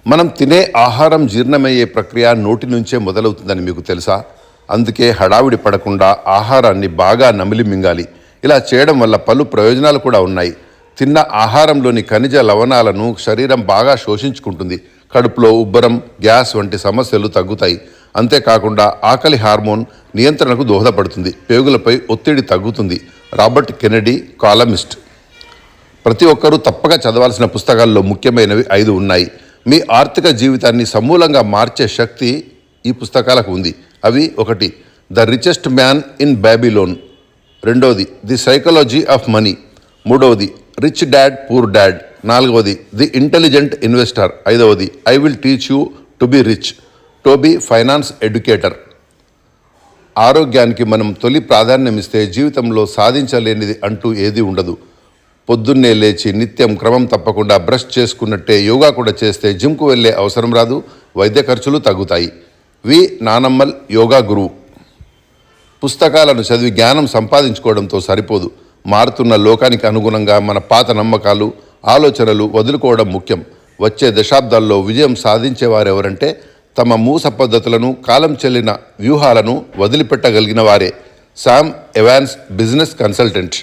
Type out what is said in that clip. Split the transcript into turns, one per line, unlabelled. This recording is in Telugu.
మనం తినే ఆహారం జీర్ణమయ్యే ప్రక్రియ నోటి నుంచే మొదలవుతుందని మీకు తెలుసా? అందుకే హడావిడి పడకుండా ఆహారాన్ని బాగా నమిలి మింగాలి. ఇలా చేయడం వల్ల పలు ప్రయోజనాలు కూడా ఉన్నాయి. తిన్న ఆహారంలోని ఖనిజ లవణాలను శరీరం బాగా శోషించుకుంటుంది. కడుపులో ఉబ్బరం, గ్యాస్ వంటి సమస్యలు తగ్గుతాయి. అంతేకాకుండా ఆకలి హార్మోన్ నియంత్రణకు దోహదపడుతుంది. పేగులపై ఒత్తిడి తగ్గుతుంది. Robert Kennedy, columnist. ప్రతి ఒక్కరూ తప్పక చదవాల్సిన పుస్తకాల్లో ముఖ్యమైనవి 5 ఉన్నాయి. మీ ఆర్థిక జీవితాన్ని సమూలంగా మార్చే శక్తి ఈ పుస్తకాలకు ఉంది. అవి: 1, the richest man in Babylon. 2, the psychology of money. 3, rich dad poor dad. 4, the intelligent investor. 5, I will teach you to be rich. Toby, finance educator. ఆరోగ్యానికి మనం తొలి ప్రాధాన్యమిస్తే జీవితంలో సాధించలేనిది అంటూ ఏదీ ఉండదు. పొద్దున్నే లేచి నిత్యం క్రమం తప్పకుండా బ్రష్ చేసుకున్నట్టే యోగా కూడా చేస్తే జిమ్కు వెళ్ళే అవసరం రాదు, వైద్య ఖర్చులు తగ్గుతాయి. వి నానమ్మల్, యోగా గురువు. పుస్తకాలను చదివి జ్ఞానం సంపాదించుకోవడంతో సరిపోదు. మారుతున్న లోకానికి అనుగుణంగా మన పాత నమ్మకాలు, ఆలోచనలు వదులుకోవడం ముఖ్యం. వచ్చే దశాబ్దాల్లో విజయం సాధించేవారెవరంటే తమ మూస పద్ధతులను, కాలం చెల్లిన వ్యూహాలను వదిలిపెట్టగలిగిన వారే. Sam Evans, business consultant.